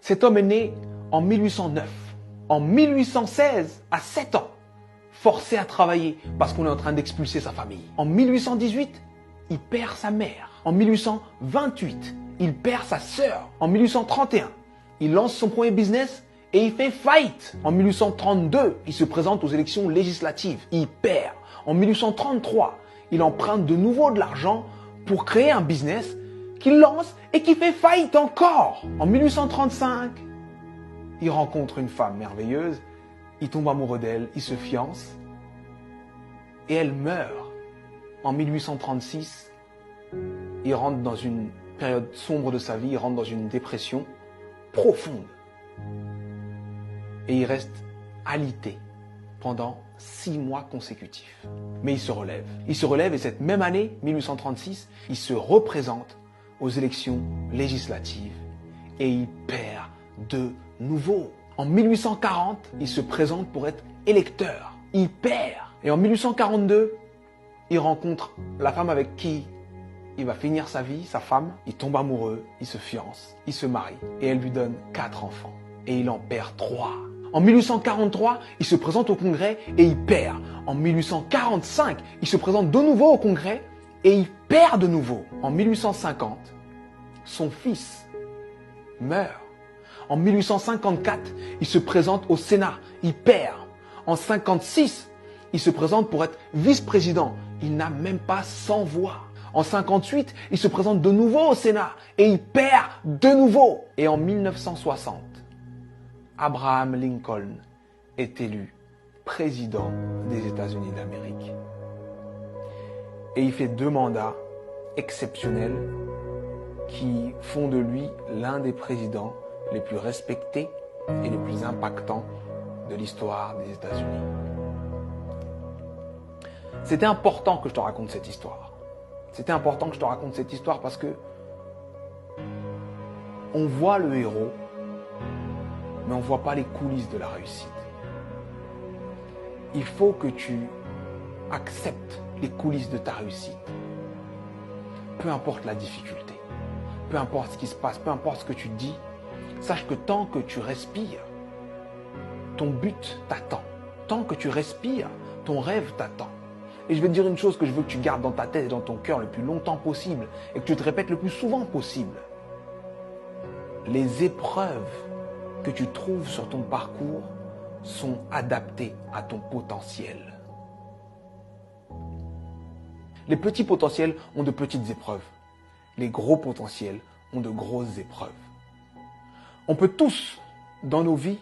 Cet homme est né en 1809. En 1816, à 7 ans, forcé à travailler parce qu'on est en train d'expulser sa famille. En 1818, il perd sa mère. En 1828, il perd sa sœur. En 1831, il lance son premier business et il fait faillite. En 1832, il se présente aux élections législatives. Il perd. En 1833, il emprunte de nouveau de l'argent pour créer un business qu'il lance et qui fait faillite encore. En 1835, il rencontre une femme merveilleuse, il tombe amoureux d'elle, il se fiance et elle meurt. En 1836, il rentre dans une période sombre de sa vie, il rentre dans une dépression profonde. Et il reste alité pendant 6 mois consécutifs. Mais il se relève. Il se relève et cette même année, 1836, il se représente aux élections législatives et il perd de nouveau. En 1840, il se présente pour être électeur. Il perd. Et en 1842, il rencontre la femme avec qui il va finir sa vie, sa femme. Il tombe amoureux, il se fiance, il se marie et elle lui donne 4 enfants. Et il en perd 3. En 1843, il se présente au Congrès et il perd. En 1845, il se présente de nouveau au Congrès et il perd de nouveau. En 1850, son fils meurt. En 1854, il se présente au Sénat, il perd. En 1956, il se présente pour être vice-président. Il n'a même pas 100 voix. En 1958, il se présente de nouveau au Sénat et il perd de nouveau. Et en 1960, Abraham Lincoln est élu président des États-Unis d'Amérique. Et il fait 2 mandats exceptionnels qui font de lui l'un des présidents les plus respectés et les plus impactants de l'histoire des États-Unis. C'était important que je te raconte cette histoire. C'était important que je te raconte cette histoire parce que on voit le héros, mais on ne voit pas les coulisses de la réussite. Il faut que tu acceptes les coulisses de ta réussite. Peu importe la difficulté, peu importe ce qui se passe, peu importe ce que tu dis, sache que tant que tu respires, ton but t'attend. Tant que tu respires, ton rêve t'attend. Et je vais te dire une chose que je veux que tu gardes dans ta tête et dans ton cœur le plus longtemps possible et que tu te répètes le plus souvent possible. Les épreuves que tu trouves sur ton parcours sont adaptées à ton potentiel. Les petits potentiels ont de petites épreuves. Les gros potentiels ont de grosses épreuves. On peut tous, dans nos vies,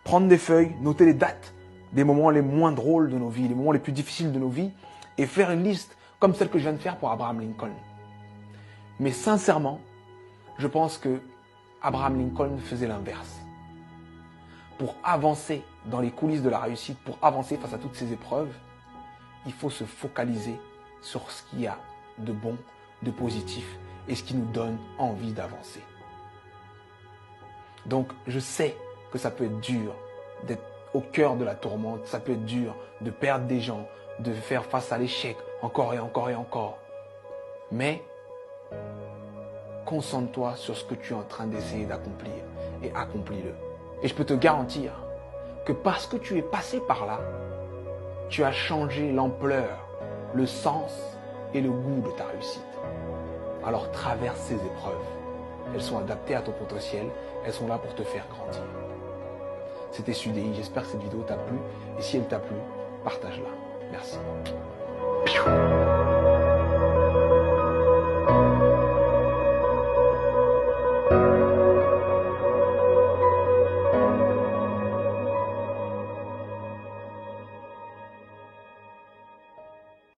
prendre des feuilles, noter les dates des moments les moins drôles de nos vies, les moments les plus difficiles de nos vies, et faire une liste comme celle que je viens de faire pour Abraham Lincoln. Mais sincèrement, je pense que Abraham Lincoln faisait l'inverse. Pour avancer dans les coulisses de la réussite, pour avancer face à toutes ces épreuves, il faut se focaliser sur ce qu'il y a de bon, de positif, et ce qui nous donne envie d'avancer. Donc, je sais que ça peut être dur d'être au cœur de la tourmente, ça peut être dur de perdre des gens, de faire face à l'échec encore et encore et encore. Mais, concentre-toi sur ce que tu es en train d'essayer d'accomplir et accomplis-le. Et je peux te garantir que parce que tu es passé par là, tu as changé l'ampleur, le sens et le goût de ta réussite. Alors traverse ces épreuves. Elles sont adaptées à ton potentiel, elles sont là pour te faire grandir. C'était Sudei, j'espère que cette vidéo t'a plu et si elle t'a plu, partage-la. Merci.